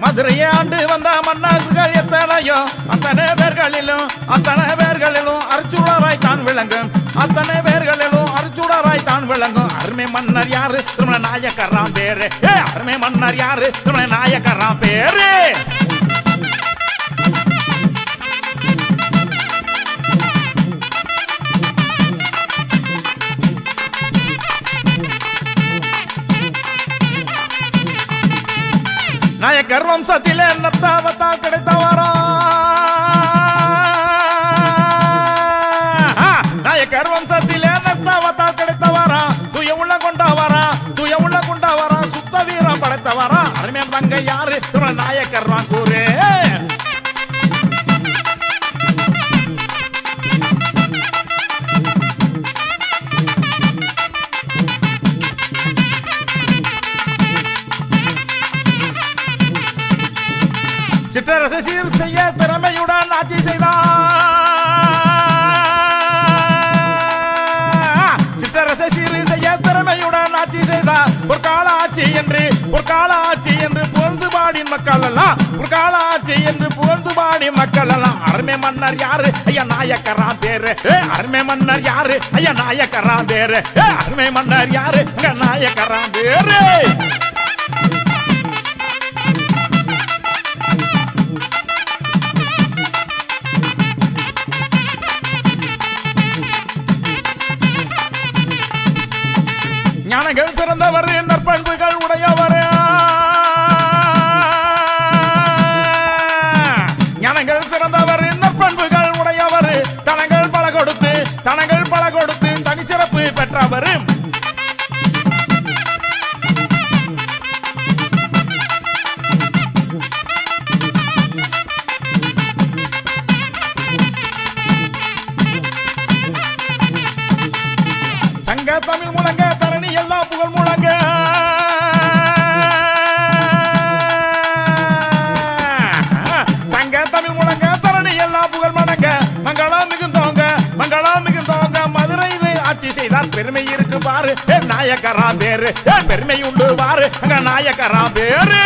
மதுரையை ஆண்டு வந்த மன்னர்கள் எத்தனையோ அத்தனை பேர்களிலும் அர்ச்சுடராய் தான் விளங்கும் அத்தனை பேர்களிலும் அர்ச்சுடராய் தான் விளங்கும் அருமை மன்னர் யாரு திருமண நாயக்கராம் பேரு அருமை மன்னர் யாரு திருமண நாயக்கராம் பேரு நாயக்கர் வம்சத்திலே நத்தாவத்தால் கிடைத்தவரா நாயக்கர் வம்சத்திலே நத்தாவத்தால் கிடைத்தவரா துய உள்ள கொண்டவரா சுத்த வீரம் படைத்தவரா அருமை தங்க யாரு திருமண நாயக்கர் கூறு சிற்றரசை சீர் செய்ய திறமையுடன் ஆட்சி செய்தார் சிற்றரசை சீர் செய்ய திறமையுடன் ஆட்சி செய்தார் பொற்கால ஆட்சி என்று புகழ்ந்து பாடி மக்கள் எல்லாம் பொற்கால ஆட்சி என்று புகழ்ந்து பாடி மக்கள் எல்லாம் அருமை மன்னர் யாரு ஐயா நாயக்கராம் பேரு அருமை மன்னர் யாரு ஐயா நாயக்கராம் பேரு அருமை மன்னர் யாரு ஐயா நாயக்கராம் பேரு ஞானங்கள் சிறந்தவர் நற்பண்புகள் உடையவர் ஞானங்கள் சிறந்தவர் நற்பண்புகள் உடையவர் தனங்கள் பல கொடுத்து தனிச்சிறப்பு பெற்றவர் சங்க தமிழ் முழங்க தரணி எல்லாம் புகழ் முழங்க சங்க தமிழ் முழங்க தரணி எல்லாம் புகழ் முழங்க மங்களம் மிகுந்தோங்க மதுரை ஆட்சி செய்தார் பெருமை இருக்கு பாரு நாயக்கராம் பேரு பெருமை உண்டு பாரு அங்க நாயக்கராம் பேரு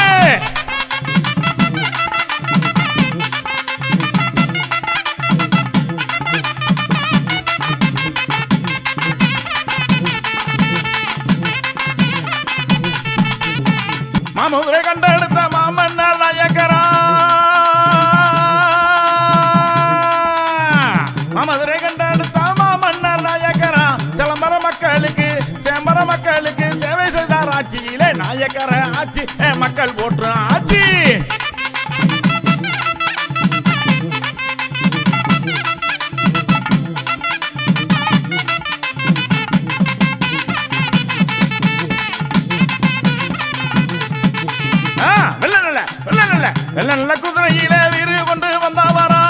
மாமதுரை கண்டெடுத்த மாமன்னர் நாயக்கரா மாமதுரை கண்டெடுத்த மாமன்னர் நாயக்கரா சிலம்பர மக்களுக்கு சேவை செய்தார் ஆட்சியிலே நாயக்கர ஆட்சி மக்கள் போற்று ஆட்சி வெள்ள நல்ல குதிரையில வீறு கொண்டு வந்தவரா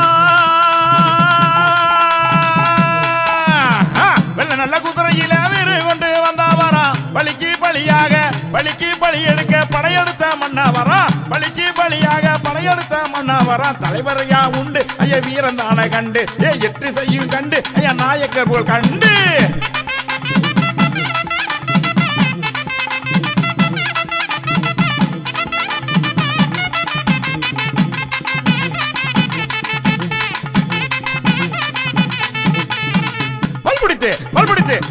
வெள்ள நல்ல குதிரையில வீறு கொண்டு வந்தவரா பலிக்கு பலி எடுக்க படையெடுத்த மன்னவரா பலிக்கு பலியாக படையெடுத்த மன்னவரா தலைவரையா உண்டு ஐயா வீரந்தான கண்டு எட்டு செய்யும் கண்டு ஐயா நாயக்கர் போல் கண்டு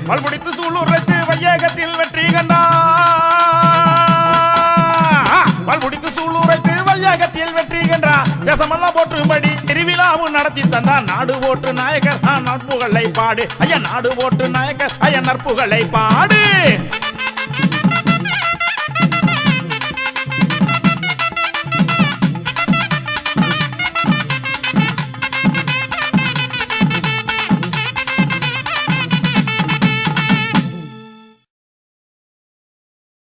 வல்புடித்து சூளுரைத்து வையகத்தில் வெற்றி கண்டார் வல்புடித்து சூளுரைத்து வையகத்தில் வெற்றி கண்டார் தேசமெல்லாம் போற்றும்படி திருவிழாவும் நடத்தி தந்தார் நாடு போற்று நாயக்கர் நற்புகளை பாடு ஐயா நாடு போற்று நாயக்கர் ஐயா நற்புகளை பாடு